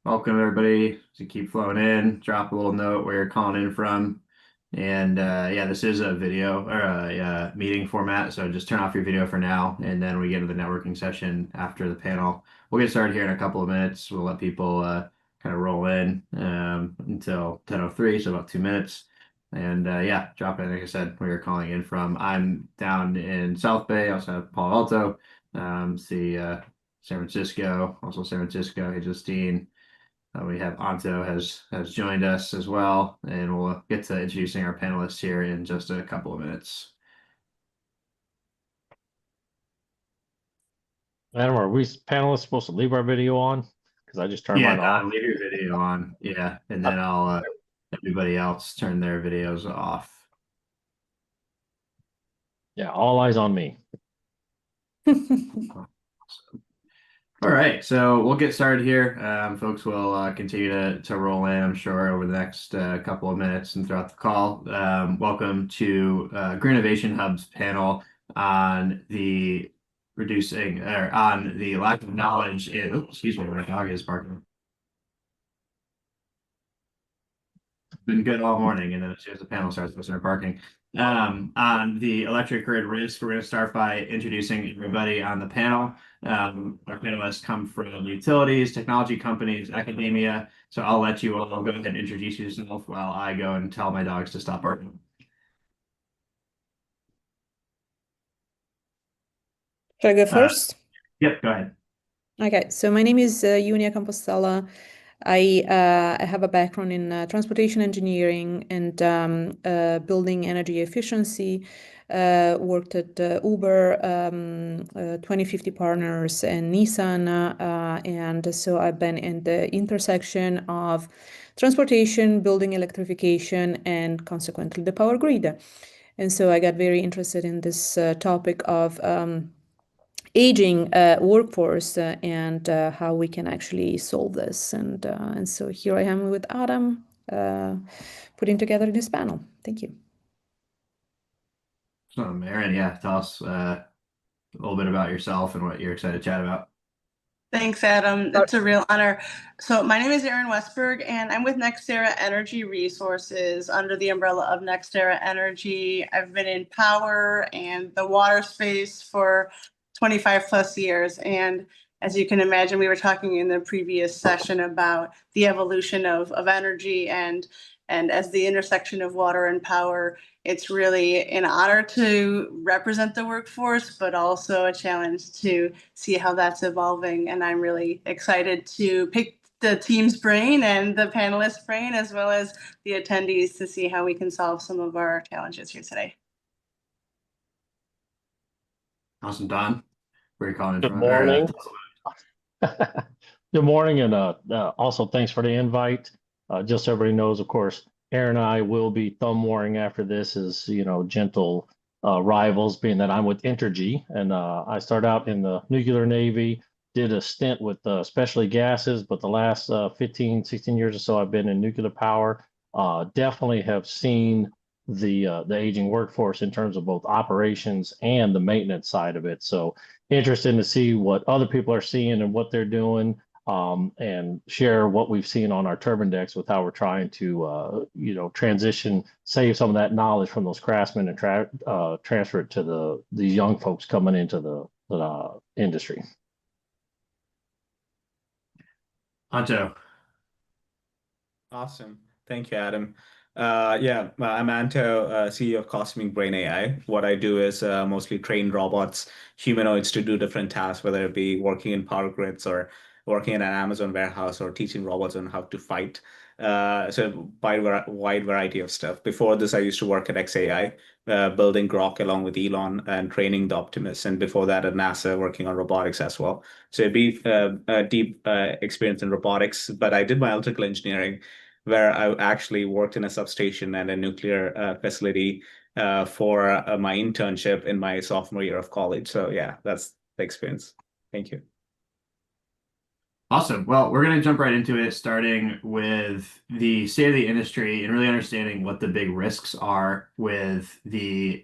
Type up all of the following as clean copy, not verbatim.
Welcome everybody to keep flowing in. Drop a little note where you're calling in from. And yeah, this is a video or a meeting format, so just turn off your video for now, and then we get into the networking session after the panel. We'll get started here in a couple of minutes. We'll let people kind of roll in until 10:03, so about 2 minutes. And yeah, drop in, like I said, where you're calling in from. I'm down in South Bay. I also have Palo Alto. See San Francisco, also San Francisco. Hey, Justine. We have Anto has joined us as well, and we'll get to introducing our panelists here in just a couple of minutes. Adam, are we panelists supposed to leave our video on? Because I just turned Yeah, mine off. Don, leave your video on. Yeah, and then I'll everybody else turn their videos off. Yeah, all eyes on me. All right, so we'll get started here. Folks will continue to roll in, I'm sure, over the next couple of minutes and throughout the call. Welcome to Green Innovation Hub's panel on the reducing or on the lack of knowledge in. Oops, excuse me, my dog is barking. Been good all morning, and then as soon as the panel starts, we'll start barking. On the electric grid risk, we're going to start by introducing everybody on the panel. Our panelists come from utilities, technology companies, academia. So I'll let you all go ahead and introduce yourself while I go and tell my dogs to stop barking. Should I go first? Yep, go ahead. Okay, so my name is Unia Compostela. I have a background in transportation engineering and building energy efficiency. Worked at Uber, 2050 Partners, and Nissan. And so I've been in the intersection of transportation, building electrification, and consequently the power grid. And so I got very interested in this topic of aging workforce and how we can actually solve this. And so here I am with Adam putting together this panel. Thank you. So, Aaron, yeah, tell us a little bit about yourself and what you're excited to chat about. Thanks, Adam. It's a real honor. So my name is Erin Westberg, and I'm with NextEra Energy Resources under the umbrella of NextEra Energy. I've been in power and the water space for 25 plus years. And as you can imagine, we were talking in the previous session about the evolution of energy and as the intersection of water and power, it's really an honor to represent the workforce, but also a challenge to see how that's evolving. And I'm really excited to pick the team's brain and the panelists' brain, as well as the attendees, to see how we can solve some of our challenges here today. Awesome, Don. Where are you calling in Good from? morning. Good morning, and also thanks for the invite. Just so everybody knows, of course, Aaron and I will be thumb warring after this as, gentle rivals, being that I'm with Entergy, and I started out in the nuclear Navy, did a stint with specialty gases, but the last 15, 16 years or so, I've been in nuclear power. Definitely have seen the aging workforce in terms of both operations and the maintenance side of it. So interesting to see what other people are seeing and what they're doing, and share what we've seen on our turbine decks with how we're trying to, transition, save some of that knowledge from those craftsmen and transfer it to the young folks coming into the industry. Anto. Awesome. Thank you, Adam. Yeah, I'm Anto, CEO of Cosmic Brain AI. What I do is mostly train robots, humanoids to do different tasks, whether it be working in power grids or working in an Amazon warehouse or teaching robots on how to fight. So wide variety of stuff. Before this, I used to work at xAI, building Grok along with Elon and training the Optimus. And before that, at NASA, working on robotics as well. So a deep experience in robotics. But I did my electrical engineering, where I actually worked in a substation and a nuclear facility for my internship in my sophomore year of college. So yeah, that's the experience. Thank you. Awesome. Well, we're going to jump right into it, starting with the state of the industry and really understanding what the big risks are with the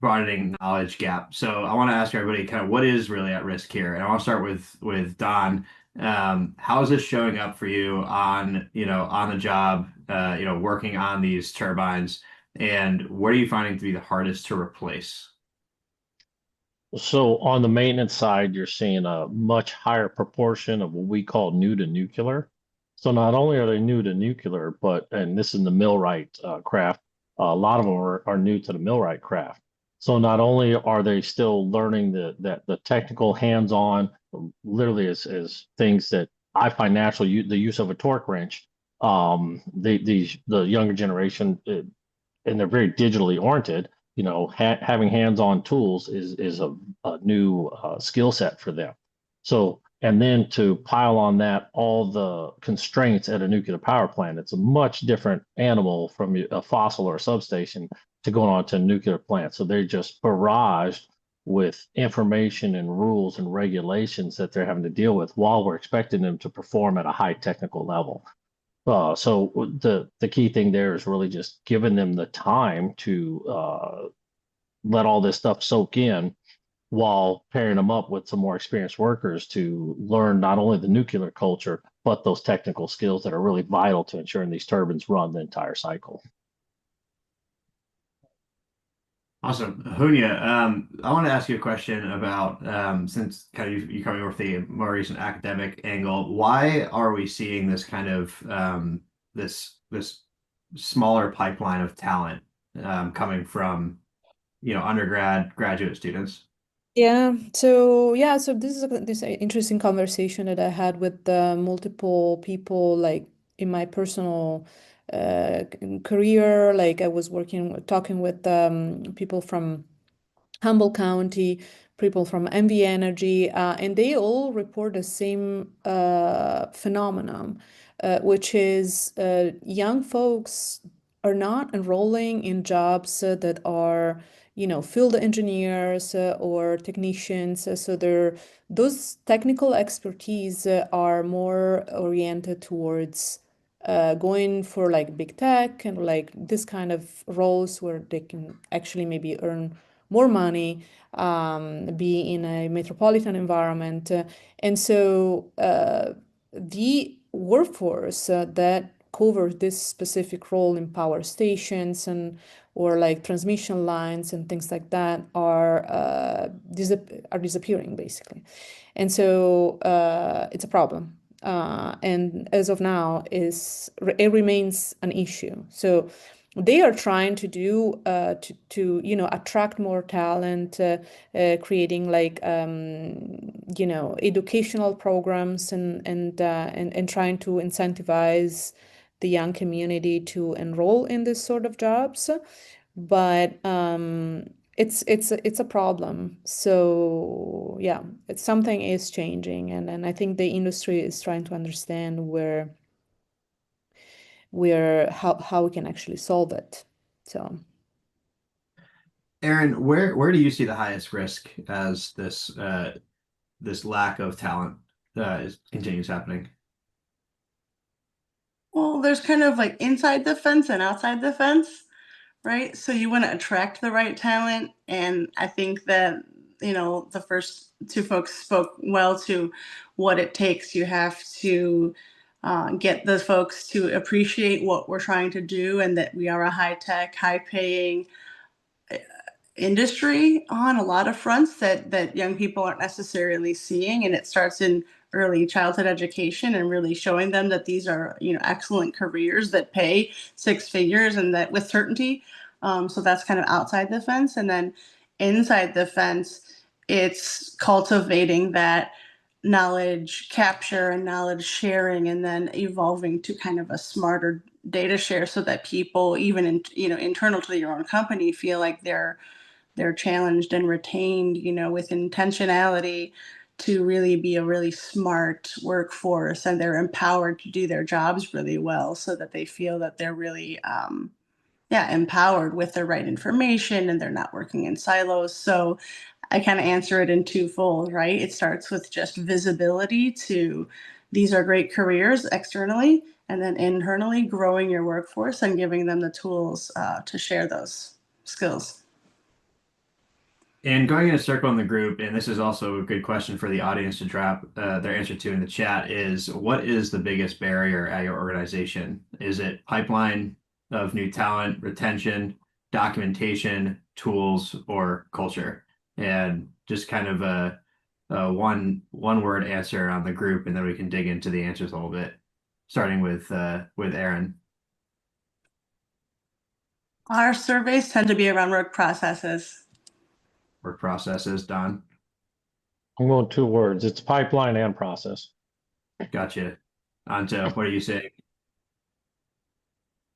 broadening knowledge gap. So I want to ask everybody kind of what is really at risk here. And I want to start with Don. How is this showing up for you on, on the job, working on these turbines, and what are you finding to be the hardest to replace? So on the maintenance side, you're seeing a much higher proportion of what we call new to nuclear. So not only are they new to nuclear, but, and this is the millwright craft, a lot of them are new to the millwright craft. So not only are they still learning the technical hands-on, literally as things that I find natural, the use of a torque wrench. The younger generation, and they're very digitally oriented, having hands-on tools is a new skill set for them. So, and then to pile on that all the constraints at a nuclear power plant, it's a much different animal from a fossil or a substation to going on to a nuclear plant. So they're just barraged with information and rules and regulations that they're having to deal with while we're expecting them to perform at a high technical level. So the key thing there is really just giving them the time to let all this stuff soak in while pairing them up with some more experienced workers to learn not only the nuclear culture, but those technical skills that are really vital to ensuring these turbines run the entire cycle. Awesome. Hunya, I want to ask you a question about since kind of you coming with the more recent academic angle, why are we seeing this kind of this smaller pipeline of talent coming from undergrad, graduate students? So this is this interesting conversation that I had with multiple people, like in my personal career. Like I was talking with people from Humboldt County, people from MV Energy, and they all report the same phenomenon, which is young folks are not enrolling in jobs that are, field engineers or technicians. So those technical expertise are more oriented towards going for like big tech and like this kind of roles where they can actually maybe earn more money, be in a metropolitan environment. And so the workforce that covers this specific role in power stations and or like transmission lines and things like that are disappearing basically. And so it's a problem. And as of now, it remains an issue. So they are trying to do to attract more talent, creating like educational programs and trying to incentivize the young community to enroll in this sort of jobs. But it's a problem. So yeah, something is changing, and I think the industry is trying to understand how we can actually solve it. So Aaron, where do you see the highest risk as this lack of talent continues happening? Well, there's kind of like inside the fence and outside the fence, right? So you want to attract the right talent. And I think that, the first two folks spoke well to what it takes. You have to get the folks to appreciate what we're trying to do and that we are a high tech, high paying industry on a lot of fronts that young people aren't necessarily seeing. And it starts in early childhood education and really showing them that these are excellent careers that pay six figures and that with certainty. So that's kind of outside the fence. And then inside the fence, it's cultivating that knowledge capture and knowledge sharing, and then evolving to kind of a smarter data share so that people even internal to your own company feel like they're challenged and retained, with intentionality to really be a really smart workforce, and they're empowered to do their jobs really well so that they feel that they're really, empowered with the right information and they're not working in silos. So I kind of answer it in twofold, right? It starts with just visibility to these are great careers externally, and then internally growing your workforce and giving them the tools to share those skills. And going in a circle in the group, and this is also a good question for the audience to drop their answer to in the chat, is what is the biggest barrier at your organization? Is it pipeline of new talent, retention, documentation, tools, or culture? And just kind of a one word answer on the group, and then we can dig into the answers a little bit, starting with Aaron. Our surveys tend to be around work processes. Work processes, Don. I'm going 2 words. It's pipeline and process. Gotcha. Anto, what are you saying?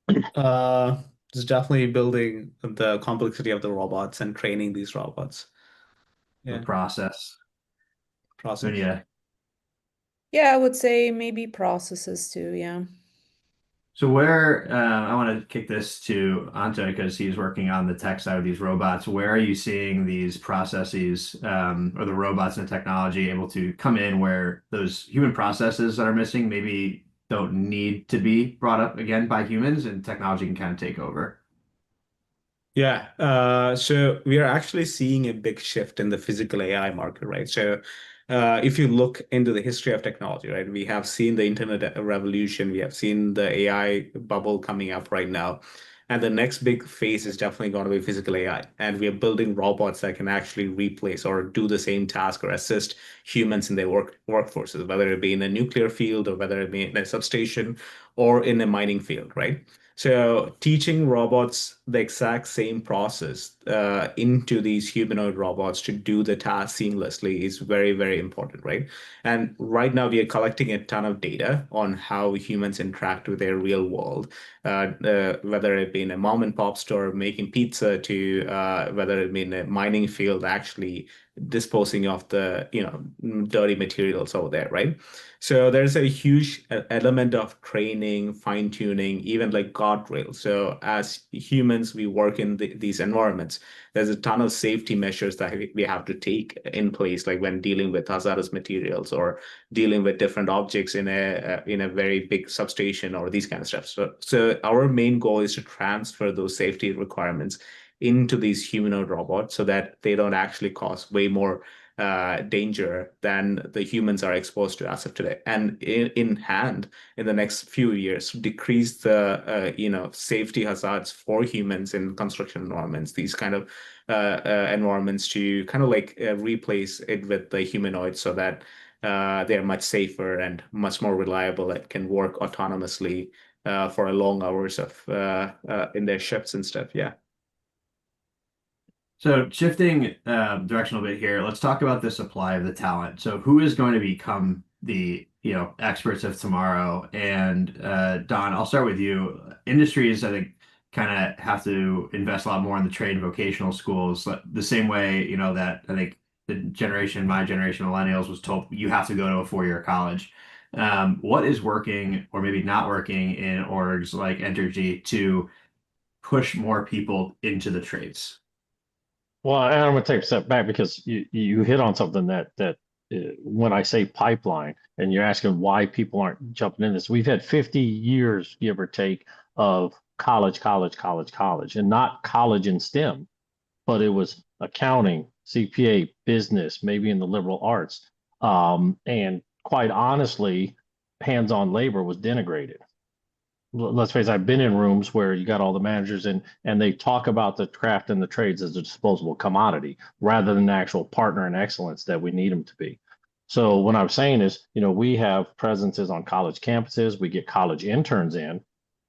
It's definitely building the complexity of the robots and training these robots. The Yeah, process. process. Yeah. Yeah, I would say maybe processes too. Yeah. So where I want to kick this to Anto because he's working on the tech side of these robots. Where are you seeing these processes or the robots and the technology able to come in where those human processes that are missing maybe don't need to be brought up again by humans and technology can kind of take over? Yeah, so we are actually seeing a big shift in the physical AI market, right? So, if you look into the history of technology, right, we have seen the internet revolution, we have seen the AI bubble coming up right now, and the next big phase is definitely going to be physical AI, and we are building robots that can actually replace or do the same task or assist humans in their workforces, whether it be in a nuclear field or whether it be in a substation or in a mining field, right? So teaching robots the exact same process into these humanoid robots to do the task seamlessly is very, very important, right? And right now we are collecting a ton of data on how humans interact with their real world, whether it be in a mom and pop store making pizza to whether it be in a mining field actually disposing of the dirty materials over there, right? So there's a huge element of training, fine tuning, even like guardrails. So as humans, we work in these environments. There's a ton of safety measures that we have to take in place, like when dealing with hazardous materials or dealing with different objects in a very big substation or these kind of stuff. So our main goal is to transfer those safety requirements into these humanoid robots so that they don't actually cause way more danger than the humans are exposed to as of today. And in hand, in the next few years, decrease the safety hazards for humans in construction environments, these kind of environments to kind of like replace it with the humanoids so that they're much safer and much more reliable and can work autonomously for a long hours of in their shifts and stuff. Yeah. So shifting direction a bit here, let's talk about the supply of the talent. So who is going to become the experts of tomorrow? And Don, I'll start with you. Industries, I think, kind of have to invest a lot more in the trade and vocational schools, the same way that I think my generation, millennials, was told you have to go to a 4-year college. What is working or maybe not working in orgs like Entergy to push more people into the trades? Well, and I'm going to take a step back because you hit on something that when I say pipeline and you're asking why people aren't jumping in this, we've had 50 years, give or take, of college, and not college in STEM, but it was accounting, CPA, business, maybe in the liberal arts. And quite honestly, hands-on labor was denigrated. Let's face it, I've been in rooms where you got all the managers and they talk about the craft and the trades as a disposable commodity rather than the actual partner in excellence that we need them to be. So what I'm saying is, we have presences on college campuses, we get college interns in,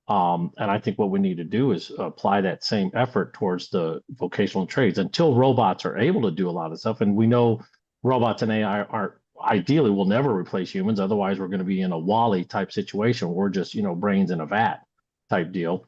and I think what we need to do is apply that same effort towards the vocational trades until robots are able to do a lot of stuff. And we know robots and AI aren't ideally will never replace humans. Otherwise, we're going to be in a Wall-E type situation. Where we're just, brains in a vat type deal.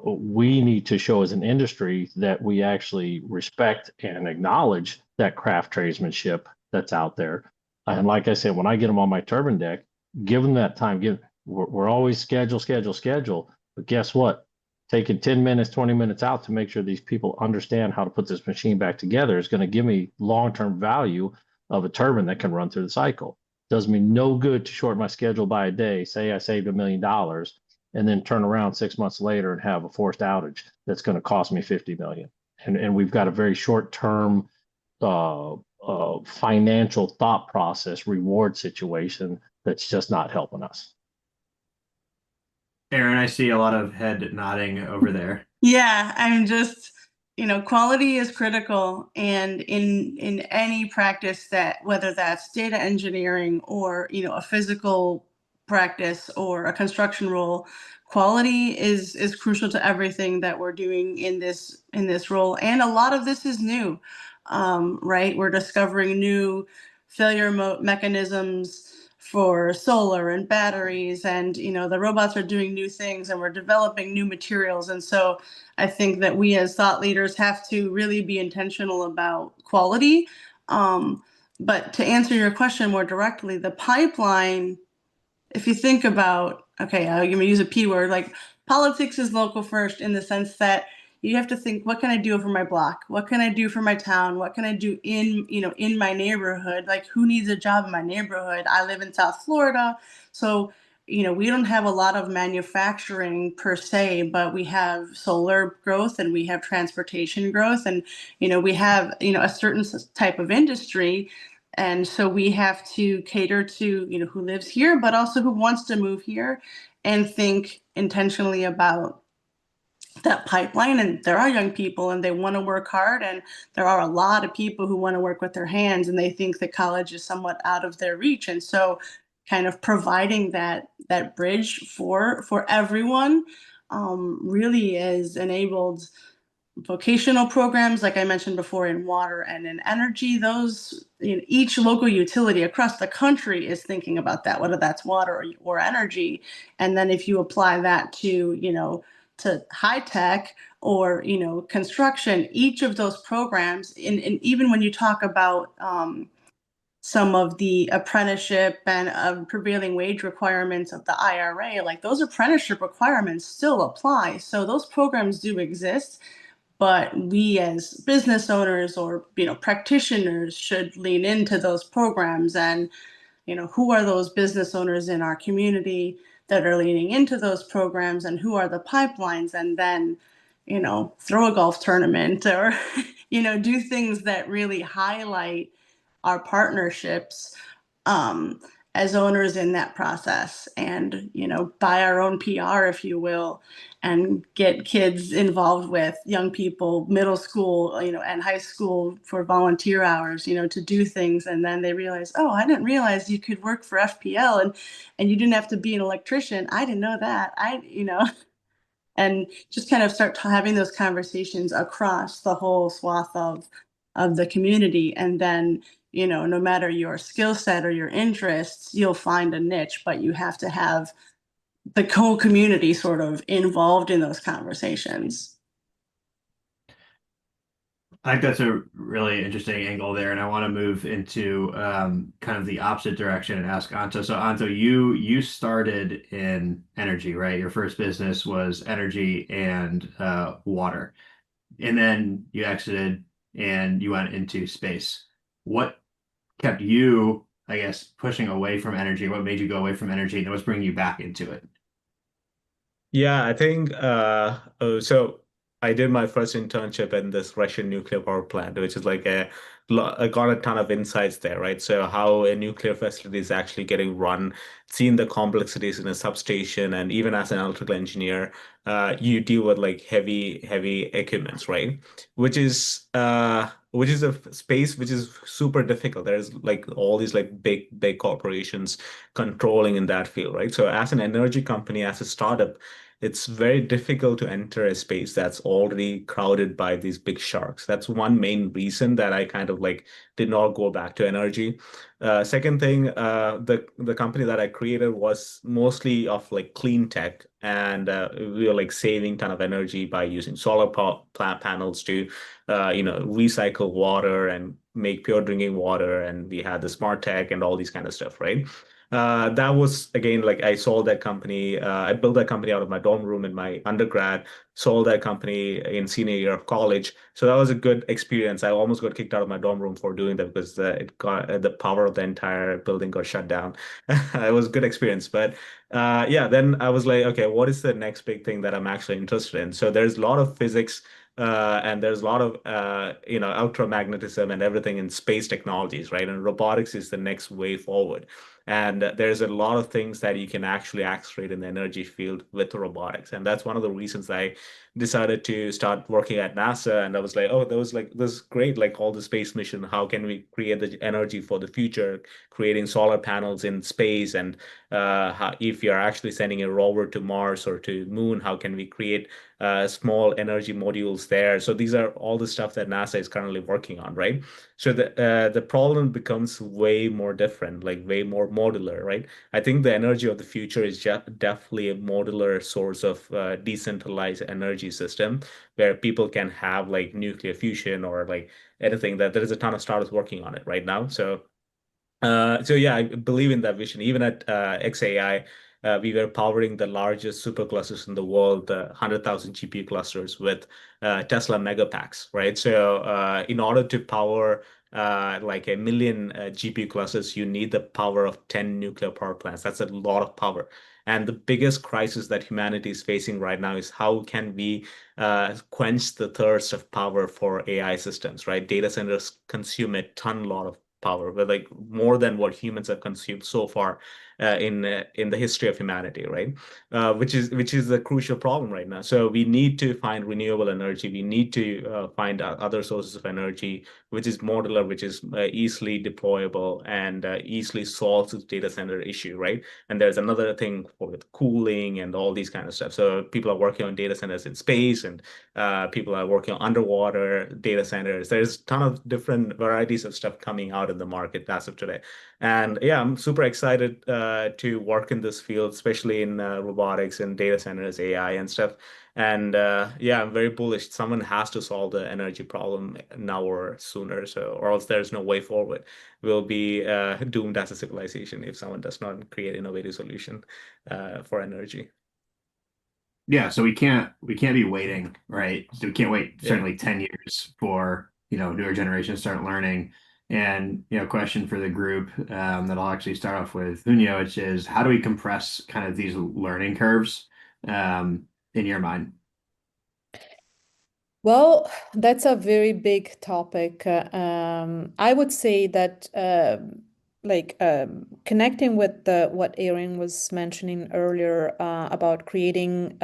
We need to show as an industry that we actually respect and acknowledge that craft tradesmanship that's out there. And like I said, when I get them on my turbine deck, give them that time. We're always schedule. But guess what? Taking 10 minutes, 20 minutes out to make sure these people understand how to put this machine back together is going to give me long-term value of a turbine that can run through the cycle. Does me no good to short my schedule by a day, say I saved $1 million, and then turn around 6 months later and have a forced outage that's going to cost me 50 million. And we've got a very short-term financial thought process reward situation that's just not helping us. Aaron, I see a lot of head nodding over there. Yeah, I'm just, quality is critical, and in any practice, that whether that's data engineering or, a physical practice or a construction role, quality is crucial to everything that we're doing in this role. And a lot of this is new, right? We're discovering new failure mechanisms for solar and batteries, and the robots are doing new things, and we're developing new materials. And so I think that we as thought leaders have to really be intentional about quality. But to answer your question more directly, the pipeline, if you think about, okay, I'm going to use a P word, like politics is local first, in the sense that you have to think, what can I do for my block? What can I do for my town? What can I do in my neighborhood? Like, who needs a job in my neighborhood? I live in South Florida. So, we don't have a lot of manufacturing per se, but we have solar growth, and we have transportation growth, and, we have, a certain type of industry. And so we have to cater to, who lives here, but also who wants to move here, and think intentionally about that pipeline. And there are young people, and they want to work hard. And there are a lot of people who want to work with their hands, and they think that college is somewhat out of their reach. And so kind of providing that bridge for everyone really is enabled vocational programs, like I mentioned before, in water and in energy. Those, each local utility across the country is thinking about that, whether that's water or energy. And then if you apply that to high tech or construction, each of those programs, and even when you talk about some of the apprenticeship and prevailing wage requirements of the IRA, like those apprenticeship requirements still apply. So those programs do exist, but we as business owners or practitioners should lean into those programs. And who are those business owners in our community that are leaning into those programs, and who are the pipelines? And then throw a golf tournament, or do things that really highlight our partnerships as owners in that process, and buy our own PR, if you will, and get kids involved with young people, middle school, and high school, for volunteer hours, to do things. And then they realize, oh, I didn't realize you could work for FPL, and you didn't have to be an electrician. I didn't know that. And just kind of start having those conversations across the whole swath of the community. And then no matter your skill set or your interests, you'll find a niche, but you have to have the whole community sort of involved in those conversations. I think that's a really interesting angle there, and I want to move into kind of the opposite direction and ask Anto. So Anto, you started in energy, right? Your first business was energy and water, and then you exited and you went into space. What kept you, I guess, pushing away from energy? What made you go away from energy, and what's bringing you back into it? Yeah, I think so I did my first internship in this Russian nuclear power plant, which is like I got a ton of insights there, right? So how a nuclear facility is actually getting run, seeing the complexities in a substation, and even as an electrical engineer, you deal with like heavy equipments, right? Which is a space which is super difficult. There's like all these like big corporations controlling in that field, right? So as an energy company, as a startup, it's very difficult to enter a space that's already crowded by these big sharks. That's one main reason that I kind of like did not go back to energy. Second thing, the company that I created was mostly of like clean tech, and we were like saving ton of energy by using solar panels to, recycle water and make pure drinking water, and we had the smart tech and all these kind of stuff, right? That was again like I sold that company. I built that company out of my dorm room in my undergrad, sold that company in senior year of college. So that was a good experience. I almost got kicked out of my dorm room for doing that because it got the power of the entire building got shut down. It was a good experience. But yeah, then I was like, okay, what is the next big thing that I'm actually interested in? So there's a lot of physics And there's a lot of ultramagnetism and everything in space technologies, right? And robotics is the next way forward. And there's a lot of things that you can actually accelerate in the energy field with robotics. And that's one of the reasons I decided to start working at NASA. And I was like, oh, this is great, like all the space mission. How can we create the energy for the future, creating solar panels in space? And if you're actually sending a rover to Mars or to Moon, how can we create small energy modules there? So these are all the stuff that NASA is currently working on, right? So the problem becomes way more different, like way more modular, right? I think the energy of the future is definitely a modular source of decentralized energy system where people can have like nuclear fusion or like anything. That there is a ton of startups working on it right now. So yeah, I believe in that vision. Even at XAI, we were powering the largest superclusters in the world, 100,000 GPU clusters with Tesla Megapacks, right? So in order to power like a million GPU clusters, you need the power of 10 nuclear power plants. That's a lot of power. And the biggest crisis that humanity is facing right now is how can we quench the thirst of power for AI systems, right? Data centers consume a lot of power, but like more than what humans have consumed so far in the history of humanity, right? Which is a crucial problem right now. So we need to find renewable energy. We need to find other sources of energy, which is modular, which is easily deployable and easily solves the data center issue, right? And there's another thing with cooling and all these kind of stuff. So people are working on data centers in space, and people are working on underwater data centers. There's a ton of different varieties of stuff coming out in the market as of today. And yeah, I'm super excited to work in this field, especially in robotics and data centers, AI and stuff. And yeah, I'm very bullish. Someone has to solve the energy problem now or sooner, or else there's no way forward. We'll be doomed as a civilization if someone does not create innovative solution for energy. Yeah, so we can't be waiting, right? So we can't wait Yeah. certainly 10 years for, newer generations start learning. And, question for the group that I'll actually start off with, which is how do we compress kind of these learning curves in your mind? Well, that's a very big topic. I would say that, connecting with what Aaron was mentioning earlier about creating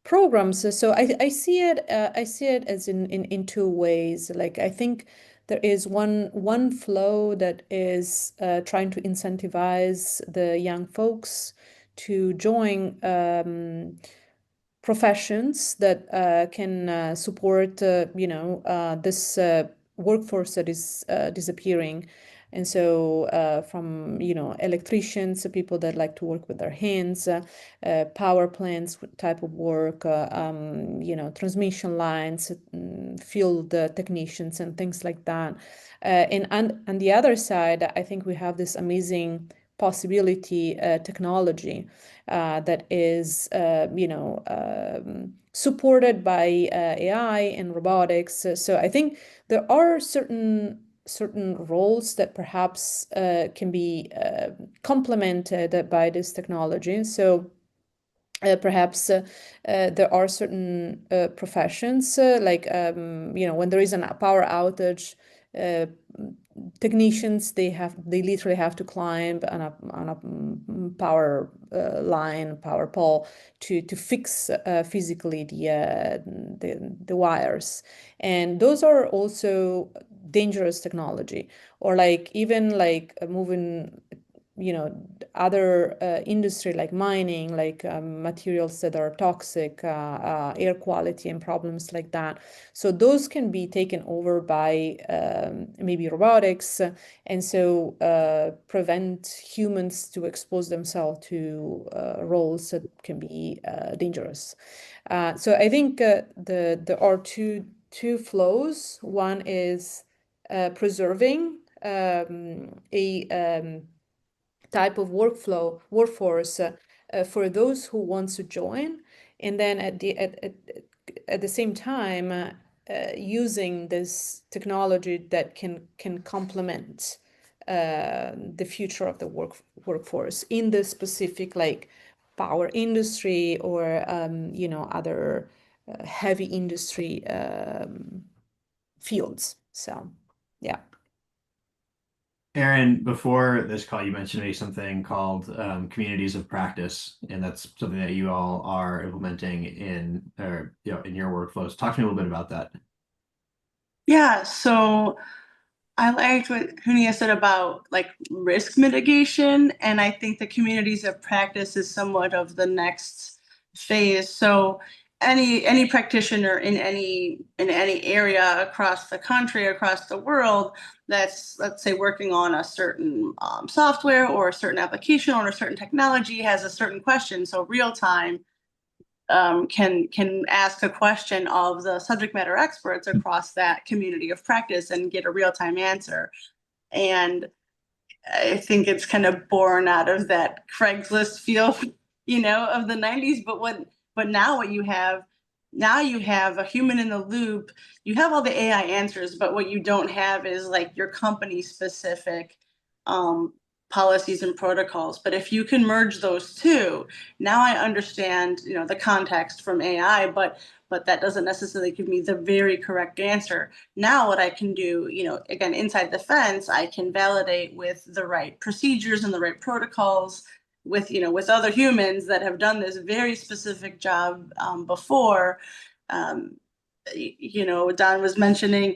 programs. So I see it. I see it as in two ways. Like I think there is one flow that is trying to incentivize the young folks to join professions that can support this workforce that is disappearing. And so from electricians, people that like to work with their hands, power plants type of work, transmission lines, field technicians and things like that. And on the other side, I think we have this amazing possibility technology that is, supported by AI and robotics. So I think there are certain roles that perhaps can be complemented by this technology. So perhaps there are certain professions when there is a power outage, uh, technicians they literally have to climb on a power line, power pole to fix physically the wires, and those are also dangerous technology. Or like even like moving other industry like mining, like materials that are toxic, air quality and problems like that. So those can be taken over by maybe robotics, and so prevent humans to expose themselves to roles that can be dangerous. So I think there are two flows. One is preserving a type of workforce for those who want to join, and then at the same time using this technology that can complement the future of the workforce in the specific like power industry or other heavy industry fields. So, yeah. Aaron, before this call, you mentioned to me something called communities of practice, and that's something that you all are implementing in, or in your workflows. Talk to me a little bit about that. Yeah, so I liked what Hunia said about like risk mitigation, and I think the communities of practice is somewhat of the next phase. So any practitioner in any area across the country, across the world, that's, let's say, working on a certain software or a certain application or a certain technology, has a certain question. So real time can ask a question of the subject matter experts across that community of practice and get a real-time answer. And I think it's kind of born out of that Craigslist feel, of the 90s. But now what you have, now you have a human in the loop. You have all the AI answers, but what you don't have is like your company specific policies and protocols. But if you can merge those two, now I understand, the context from AI, but that doesn't necessarily give me the very correct answer. Now what I can do, again, inside the fence, I can validate with the right procedures and the right protocols with, with other humans that have done this very specific job before. Don was mentioning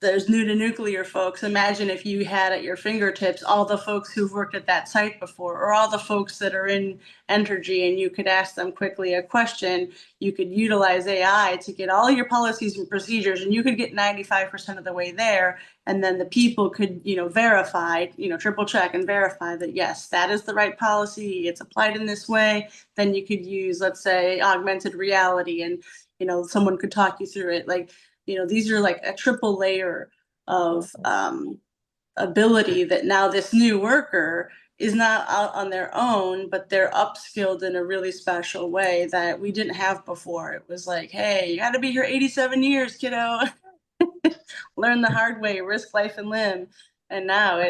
there's new to nuclear folks. Imagine if you had at your fingertips all the folks who've worked at that site before, or all the folks that are in Entergy, and you could ask them quickly a question. You could utilize AI to get all your policies and procedures, and you could get 95% of the way there. And then the people could, verify, triple check and verify that, yes, that is the right policy. It's applied in this way. Then you could use, let's say, augmented reality, and, someone could talk you through it. Like, these are like a triple layer of ability that now this new worker is not out on their own, but they're upskilled in a really special way that we didn't have before. It was like, hey, you got to be here 87 years, kiddo. Learn the hard way, risk life and limb. And now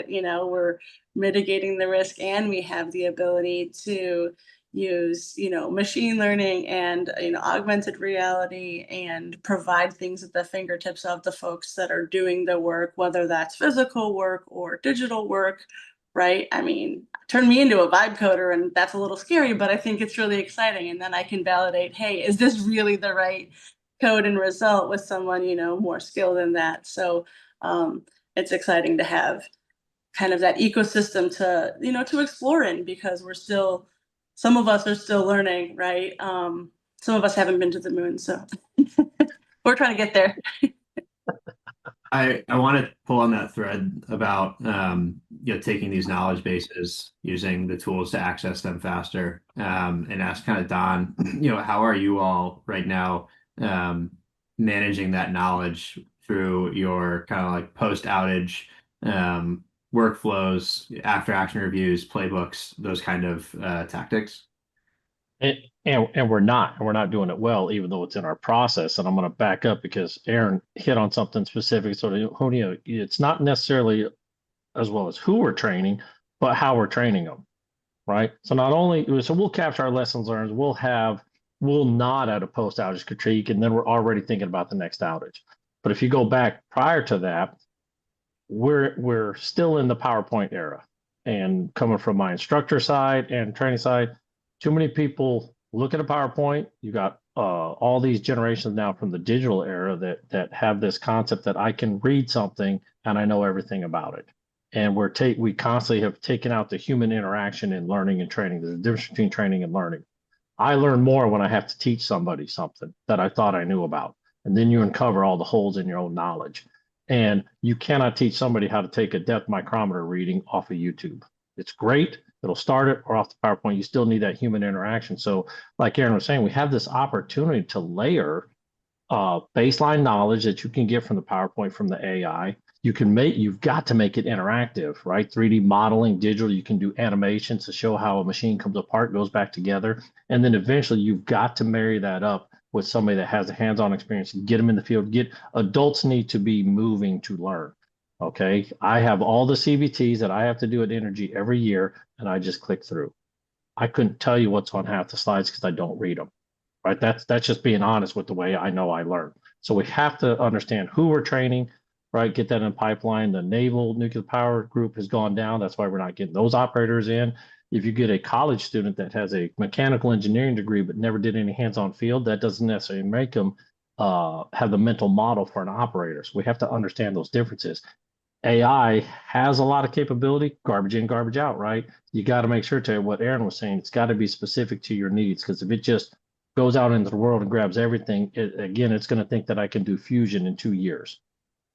we're mitigating the risk, and we have the ability to use, machine learning and, augmented reality, and provide things at the fingertips of the folks that are doing the work, whether that's physical work or digital work, right? I mean, turn me into a vibe coder, and that's a little scary, but I think it's really exciting. And then I can validate, hey, is this really the right code and result with someone, more skilled in that? So it's exciting to have kind of that ecosystem to, to explore in, because some of us are still learning, right? Some of us haven't been to the moon, so we're trying to get there. I want to pull on that thread about taking these knowledge bases, using the tools to access them faster, and ask kind of Don, how are you all right now managing that knowledge through your kind of like post outage workflows, after action reviews, playbooks, those kind of tactics? And we're not doing it well, even though it's in our process. And I'm going to back up because Aaron hit on something specific. So it's not necessarily as well as who we're training, but how we're training them, right? So we'll capture our lessons learned. We'll nod at a post outage critique, and then we're already thinking about the next outage. But if you go back prior to that, we're still in the PowerPoint era. And coming from my instructor side and training side, too many people look at a PowerPoint. You got all these generations now from the digital era that have this concept that I can read something and I know everything about it. And we constantly have taken out the human interaction in learning and training. There's a difference between training and learning. I learn more when I have to teach somebody something that I thought I knew about. And then you uncover all the holes in your own knowledge. And you cannot teach somebody how to take a depth micrometer reading off of YouTube. It's great. It'll start it, or off the PowerPoint. You still need that human interaction. So like Aaron was saying, we have this opportunity to layer baseline knowledge that you can get from the PowerPoint, from the AI. You've got to make it interactive, right? 3D modeling, digital, you can do animations to show how a machine comes apart, goes back together. And then eventually you've got to marry that up with somebody that has a hands-on experience and get them in the field. Adults need to be moving to learn. Okay. I have all the CBTs that I have to do at Energy every year, and I just click through. I couldn't tell you what's on half the slides because I don't read them. right? That's just being honest with the way I know I learn. So we have to understand who we're training, right? Get that in pipeline. The naval nuclear power group has gone down. That's why we're not getting those operators in. If you get a college student that has a mechanical engineering degree but never did any hands-on field, that doesn't necessarily make them have the mental model for an operator. So we have to understand those differences. AI has a lot of capability, garbage in, garbage out, right? You got to make sure, to what Aaron was saying, it's got to be specific to your needs, because if it just goes out into the world and grabs everything, again, it's going to think that I can do fusion in 2 years,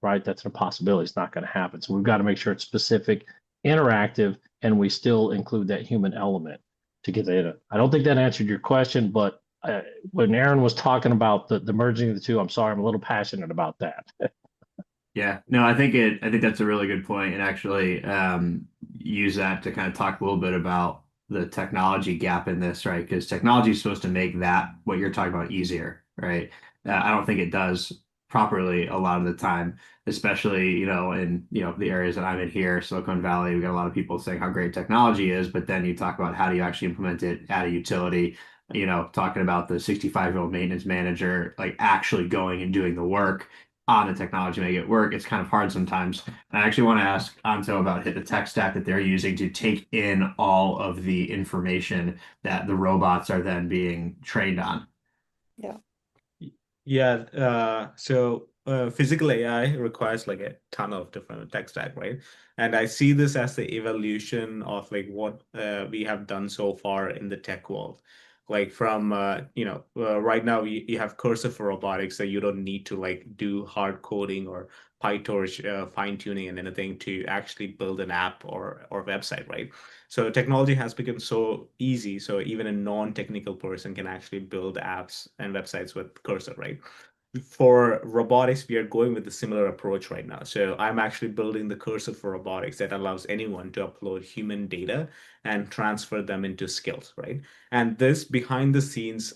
right? That's an impossibility. It's not going to happen. So we've got to make sure it's specific, interactive, and we still include that human element to get that in. I don't think that answered your question, but when Aaron was talking about the merging of the two, I'm sorry, I'm a little passionate about that. Yeah, no, I think that's a really good point, and actually use that to kind of talk a little bit about the technology gap in this, right? Because technology is supposed to make that what you're talking about easier, right? I don't think it does properly a lot of the time, especially, in, the areas that I'm in here, Silicon Valley, we got a lot of people saying how great technology is, but then you talk about how do you actually implement it at a utility, talking about the 65-year-old maintenance manager, like actually going and doing the work on the technology to make it work. It's kind of hard sometimes. I actually want to ask Anto about the tech stack that they're using to take in all of the information that the robots are then being trained on. Yeah. Yeah, so physical AI requires like a ton of different tech stack, right? And I see this as the evolution of like what we have done so far in the tech world. Like from right now you have cursor for robotics, that you don't need to like do hard coding or PyTorch fine tuning and anything to actually build an app or website, right? So technology has become so easy, so even a non-technical person can actually build apps and websites with cursor, right? For robotics, we are going with a similar approach right now. So I'm actually building the cursor for robotics that allows anyone to upload human data and transfer them into skills, right? And this behind the scenes,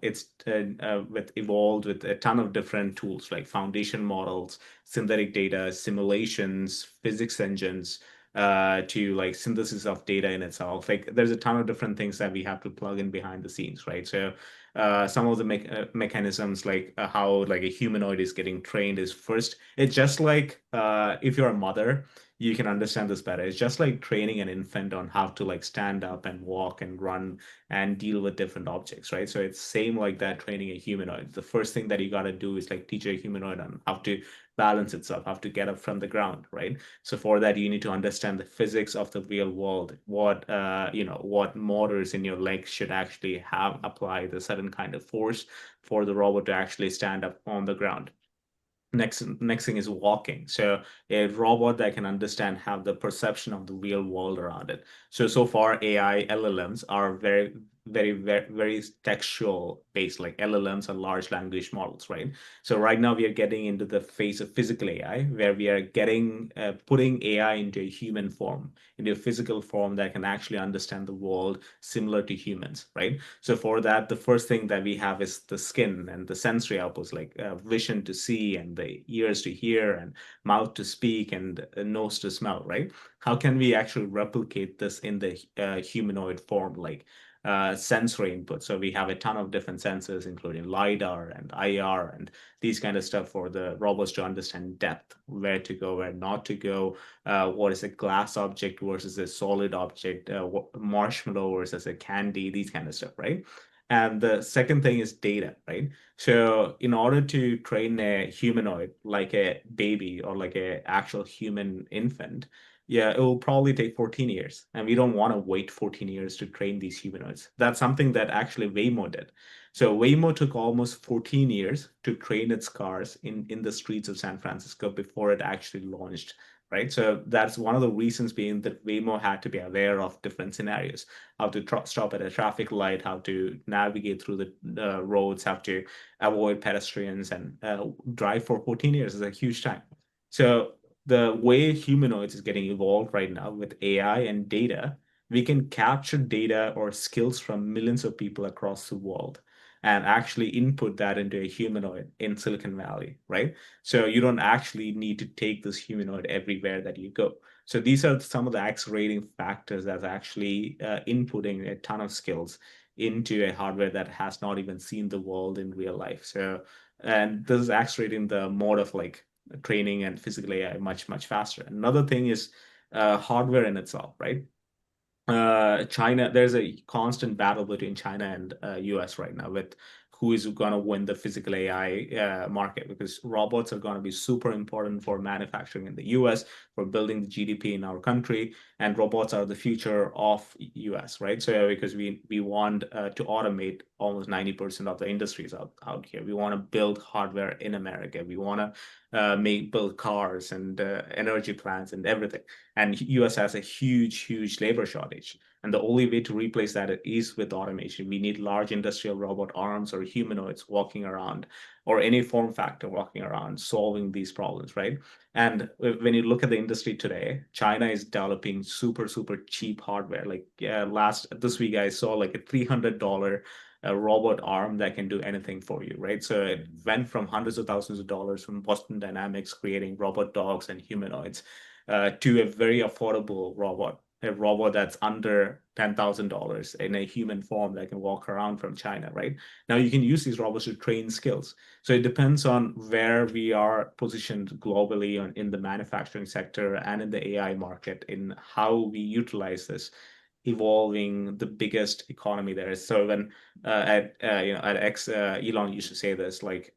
it's evolved with a ton of different tools like foundation models, synthetic data, simulations, physics engines, to like synthesis of data in itself. Like there's a ton of different things that we have to plug in behind the scenes, right? So some of the mechanisms, like how like a humanoid is getting trained, is first, it's just like if you're a mother, you can understand this better. It's just like training an infant on how to like stand up and walk and run and deal with different objects, right? So it's same like that, training a humanoid. The first thing that you got to do is like teach a humanoid on how to balance itself, how to get up from the ground, right? So for that, you need to understand the physics of the real world, what motors in your legs should actually have apply the certain kind of force for the robot to actually stand up on the ground. Next thing is walking. So a robot that can understand, have the perception of the real world around it. So far AI LLMs are very textual based, like LLMs are large language models, right? So right now we are getting into the phase of physical AI, where we are getting putting AI into a human form, into a physical form that can actually understand the world similar to humans, right? So for that, the first thing that we have is the skin and the sensory outputs, like vision to see and the ears to hear and mouth to speak and nose to smell, right? How can we actually replicate this in the humanoid form, like sensory input? So we have a ton of different sensors, including LiDAR and IR and these kind of stuff for the robots to understand depth, where to go, where not to go, what is a glass object versus a solid object, marshmallow versus a candy, these kind of stuff, right? And the second thing is data, right? So in order to train a humanoid like a baby or like a actual human infant, yeah, it will probably take 14 years. And we don't want to wait 14 years to train these humanoids. That's something that actually Waymo did. So Waymo took almost 14 years to train its cars in the streets of San Francisco before it actually launched, right? So that's one of the reasons being that Waymo had to be aware of different scenarios, how to stop at a traffic light, how to navigate through the roads, how to avoid pedestrians, and drive for 14 years is a huge time. So the way humanoids is getting evolved right now with AI and data, we can capture data or skills from millions of people across the world and actually input that into a humanoid in Silicon Valley, right? So you don't actually need to take this humanoid everywhere that you go. So these are some of the accelerating factors that's actually inputting a ton of skills into a hardware that has not even seen the world in real life. So, and this is accelerating the mode of like training and physical AI much, much faster. Another thing is hardware in itself, right? China, there's a constant battle between China and US right now with who is going to win the physical AI market, because robots are going to be super important for manufacturing in the US, for building the GDP in our country, and robots are the future of US, right? So because we want to automate almost 90% of the industries out here. We want to build hardware in America. We want to build cars and energy plants and everything. And US has a huge labor shortage. And the only way to replace that is with automation. We need large industrial robot arms or humanoids walking around, or any form factor walking around solving these problems, right? And when you look at the industry today, China is developing super cheap hardware. Like this week I saw like a $300 a robot arm that can do anything for you, right? So it went from hundreds of thousands of dollars from Boston Dynamics creating robot dogs and humanoids to a very affordable robot, a robot that's under $10,000 in a human form that can walk around from China, right? Now you can use these robots to train skills. So it depends on where we are positioned globally in the manufacturing sector and in the AI market, in how we utilize this evolving the biggest economy there is. So when at X, Elon used to say this, like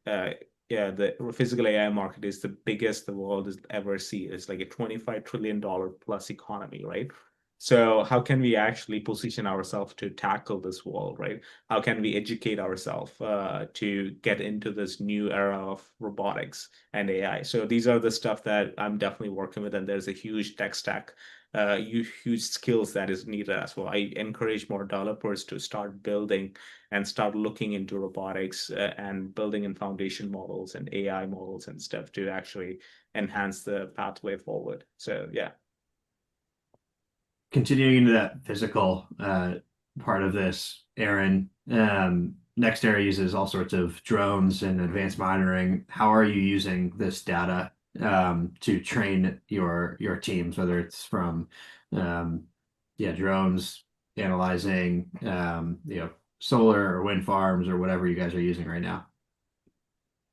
yeah, the physical AI market is the biggest the world has ever seen. It's like a $25 trillion plus economy, right? So how can we actually position ourselves to tackle this world, right? How can we educate ourselves to get into this new era of robotics and AI? So these are the stuff that I'm definitely working with, and there's a huge tech stack, huge skills that is needed as well. I encourage more developers to start building and start looking into robotics and building in foundation models and AI models and stuff to actually enhance the pathway forward. So yeah. Continuing into that physical part of this, Aaron, NextEra uses all sorts of drones and advanced monitoring. How are you using this data to train your teams, whether it's from drones analyzing solar or wind farms or whatever you guys are using right now?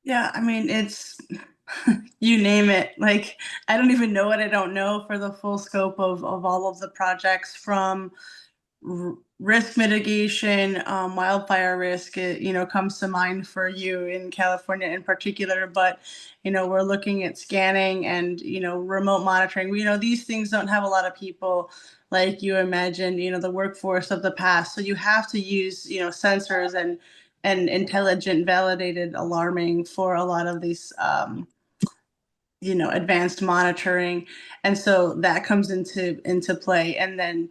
Yeah, I mean, it's you name it. Like, I don't even know what I don't know for the full scope of all of the projects, from risk mitigation, wildfire risk, comes to mind for you in California in particular. But, we're looking at scanning and, remote monitoring. These things don't have a lot of people like you imagine, the workforce of the past. So you have to use, sensors and intelligent, validated alarming for a lot of these, advanced monitoring. And so that comes into play. And then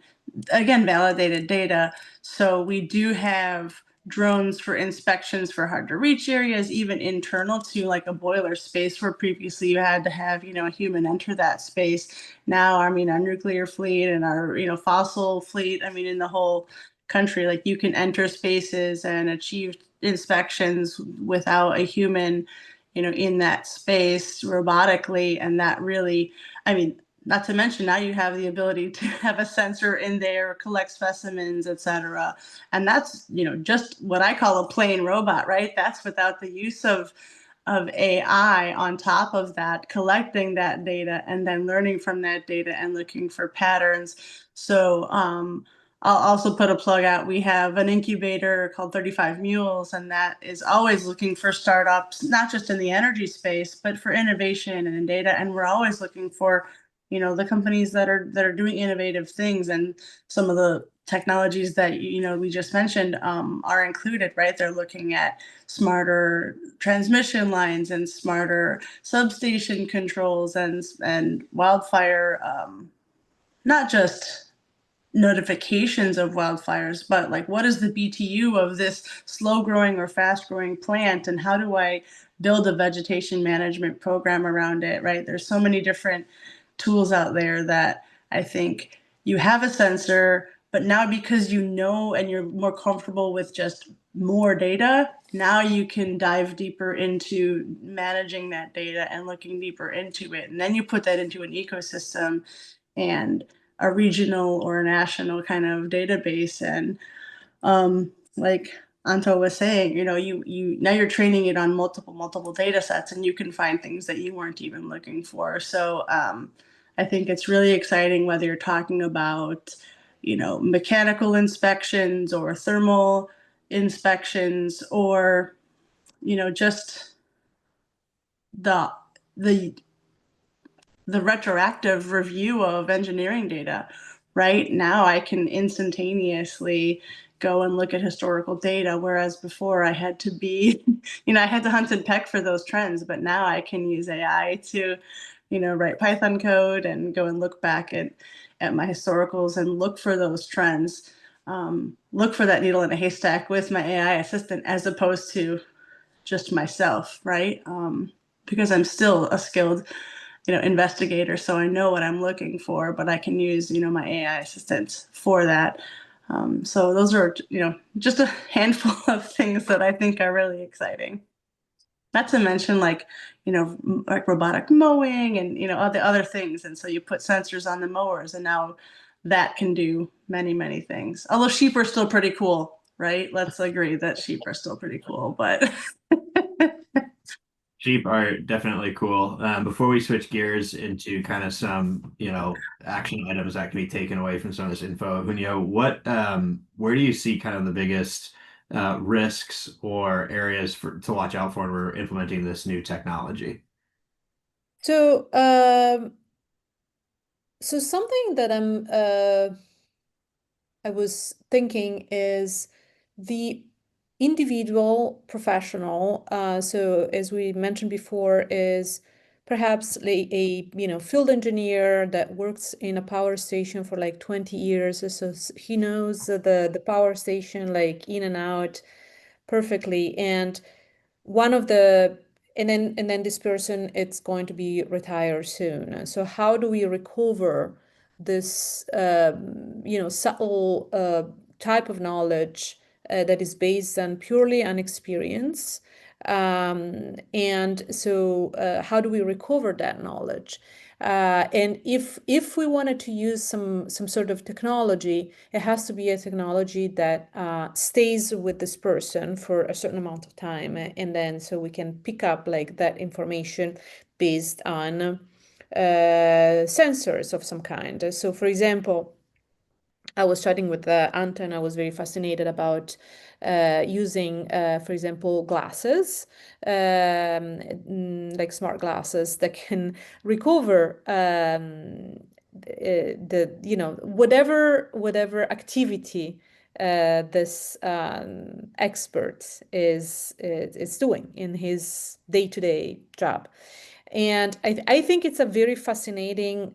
again, validated data. So we do have drones for inspections for hard to reach areas, even internal to like a boiler space, where previously you had to have, a human enter that space. Now, our nuclear fleet and our, fossil fleet, in the whole country, like, you can enter spaces and achieve inspections without a human, in that space robotically. And that really, not to mention, now you have the ability to have a sensor in there, collect specimens, etc. And that's, just what I call a plain robot, right? That's without the use of AI on top of that, collecting that data and then learning from that data and looking for patterns. So I'll also put a plug out. We have an incubator called 35 Mules, and that is always looking for startups, not just in the energy space, but for innovation and in data. And we're always looking for, the companies that are doing innovative things. And some of the technologies that, we just mentioned are included, right? They're looking at smarter transmission lines and smarter substation controls and wildfire, not just notifications of wildfires, but like, what is the BTU of this slow growing or fast growing plant, and how do I build a vegetation management program around it, right? There's so many different tools out there that I think you have a sensor, but now because and you're more comfortable with just more data, now you can dive deeper into managing that data and looking deeper into it. And then you put that into an ecosystem and a regional or a national kind of database. And like Anto was saying, you now you're training it on multiple data sets, and you can find things that you weren't even looking for. So I think it's really exciting whether you're talking about, mechanical inspections or thermal inspections, or, just the the the retroactive review of engineering data. Right now, I can instantaneously go and look at historical data, whereas before I had to be, I had to hunt and peck for those trends. But now I can use AI to, write Python code and go and look back at my historicals and look for those trends. Look for that needle in a haystack with my AI assistant, as opposed to just myself, right? Because I'm still a skilled investigator, so I know what I'm looking for, but I can use my AI assistant for that. So those are just a handful of things that I think are really exciting. Not to mention like like robotic mowing and all the other things. And so you put sensors on the mowers, and now that can do many things. Although sheep are still pretty cool, right? Let's agree that sheep are still pretty cool, but Sheep are definitely cool. Before we switch gears into kind of some, action items that can be taken away from some of this info, Junio, where do you see kind of the biggest risks or areas to watch out for when we're implementing this new technology? So, so something that I was thinking is the individual professional. So as we mentioned before, is perhaps a field engineer that works in a power station for like 20 years. So he knows the power station like in and out perfectly. And one of the and then this person, it's going to be retired soon. So how do we recover this subtle type of knowledge that is based on purely on experience, and so how do we recover that knowledge? And if we wanted to use some sort of technology, it has to be a technology that stays with this person for a certain amount of time, and then so we can pick up like that information based on sensors of some kind. So, for example, I was chatting with Anta, and I was very fascinated about using, for example, glasses, like smart glasses that can recover whatever activity this expert is doing in his day-to-day job. And I think it's a very fascinating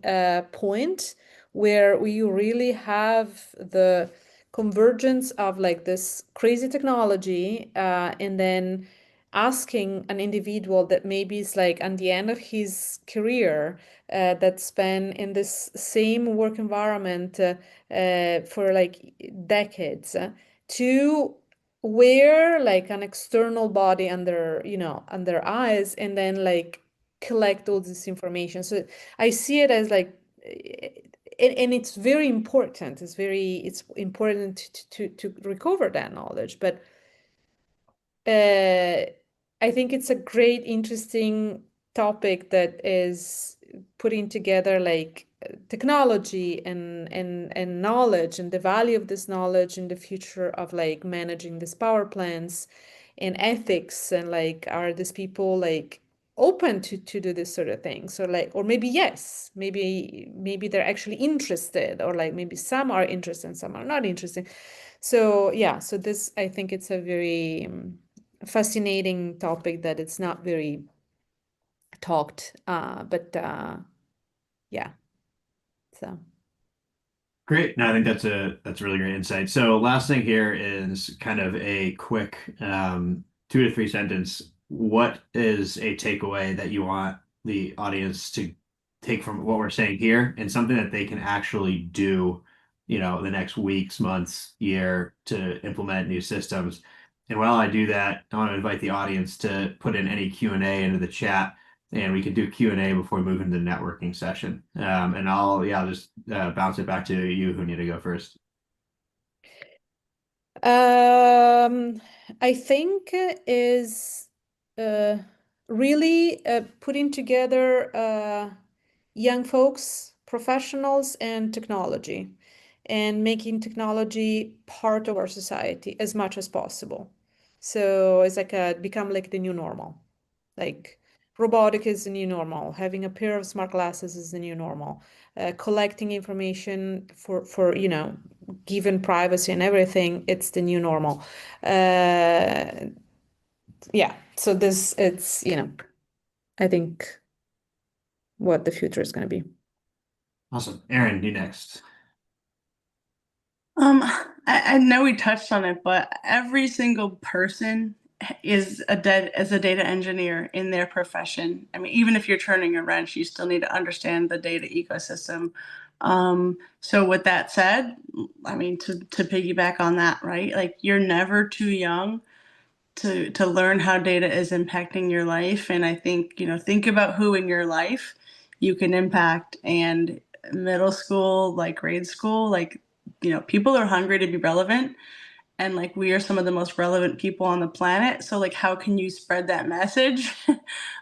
point where we really have the convergence of like this crazy technology, and then asking an individual that maybe is like at the end of his career, that spent in this same work environment for like decades, to wear like an external body under eyes, and then like collect all this information. So I see it as like, and it's very important. It's important to recover that knowledge. But I think it's a great, interesting topic that is putting together like technology and knowledge, and the value of this knowledge in the future of like managing these power plants, and ethics, and like, are these people like open to do this sort of thing? So like, or maybe yes, maybe they're actually interested, or like maybe some are interested and some are not interested. So yeah, so this, I think it's a very fascinating topic that it's not very talked, but yeah, so. Great. No, I think that's a really great insight. So last thing here is kind of a quick 2 to 3 sentence. What is a takeaway that you want the audience to take from what we're saying here, and something that they can actually do, the next weeks, months, year to implement new systems? And while I do that, I want to invite the audience to put in any Q&A into the chat, and we can do Q&A before we move into the networking session. And I'll just bounce it back to you who need to go first. I think is really putting together young folks, professionals, and technology, and making technology part of our society as much as possible. So it's like become like the new normal. Like robotic is the new normal. Having a pair of smart glasses is the new normal. Collecting information for given privacy and everything, it's the new normal. Yeah. So this it's I think what the future is going to be. Awesome. Aaron, you next. I know we touched on it, but every single person is a data engineer in their profession. I mean, even if you're turning a wrench, you still need to understand the data ecosystem. So with that said, I mean, to piggyback on that, right? Like you're never too young to learn how data is impacting your life. And I think, think about who in your life you can impact. And middle school, like grade school, like, people are hungry to be relevant. And like we are some of the most relevant people on the planet. So like how can you spread that message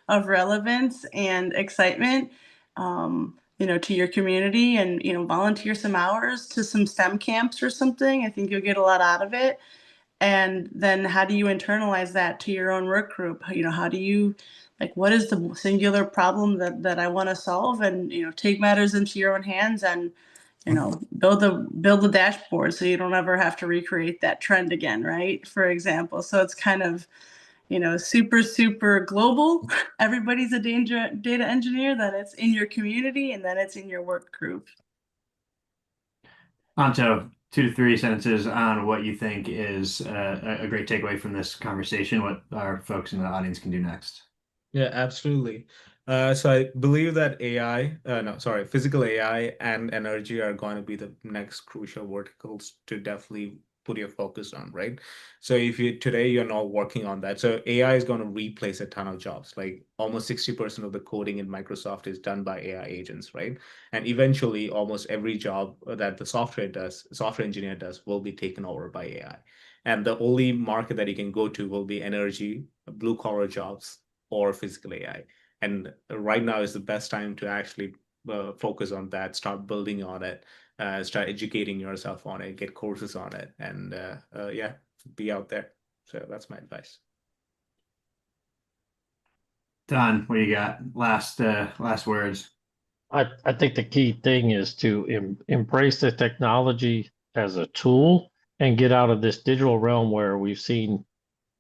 of relevance and excitement to your community and volunteer some hours to some STEM camps or something. I think you'll get a lot out of it. And then how do you internalize that to your own work group? How do you like what is the singular problem that I want to solve, and take matters into your own hands and build a dashboard so you don't ever have to recreate that trend again, right? For example. So it's kind of super, super global. Everybody's a data engineer, then it's in your community, and then it's in your work group. Anto, 2 to 3 sentences on what you think is a great takeaway from this conversation, what our folks in the audience can do next. Yeah, absolutely. So I believe that physical AI and energy are going to be the next crucial verticals to definitely put your focus on, right? So if you're not working on that, so AI is going to replace a ton of jobs. Like almost 60% of the coding in Microsoft is done by AI agents, right? And eventually almost every job that the software engineer does will be taken over by AI. And the only market that you can go to will be energy, blue collar jobs, or physical AI. And right now is the best time to actually focus on that, start building on it, start educating yourself on it, get courses on it, and yeah, be out there. So that's my advice. Don, what do you got? Last words. I think the key thing is to embrace the technology as a tool and get out of this digital realm where we've seen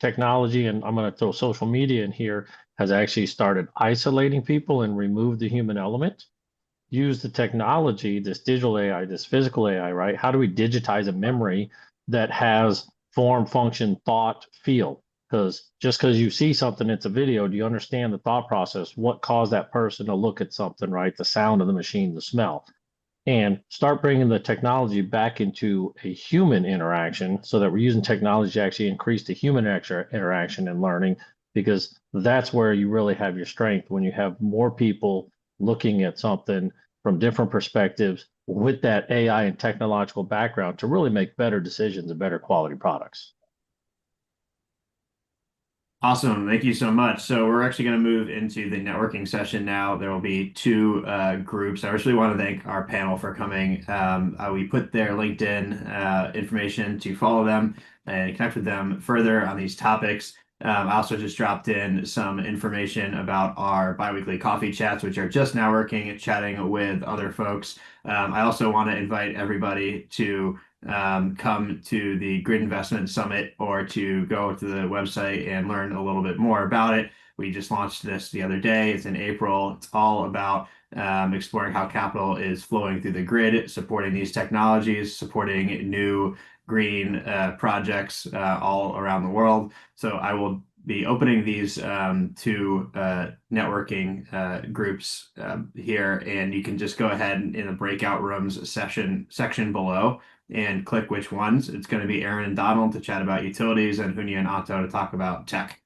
technology, and I'm going to throw social media in here, has actually started isolating people and removed the human element. Use the technology, this digital AI, this physical AI, right? How do we digitize a memory that has form, function, thought, feel? Because just because you see something, it's a video, do you understand the thought process? What caused that person to look at something, right? The sound of the machine, the smell. And start bringing the technology back into a human interaction so that we're using technology to actually increase the human interaction and learning, because that's where you really have your strength when you have more people looking at something from different perspectives with that AI and technological background to really make better decisions and better quality products. Awesome. Thank you so much. So we're actually going to move into the networking session now. There will be two groups. I really want to thank our panel for coming. We put their LinkedIn information to follow them and connect with them further on these topics. I also just dropped in some information about our biweekly coffee chats, which are just now working, chatting with other folks. I also want to invite everybody to come to the Grid Investment Summit or to go to the website and learn a little bit more about it. We just launched this the other day. It's in April. It's all about exploring how capital is flowing through the grid, supporting these technologies, supporting new green projects all around the world. So I will be opening these two networking groups here, and you can just go ahead in the breakout rooms section below and click which ones. It's going to be Aaron and Donald to chat about utilities and Hunya and Otto to talk about tech.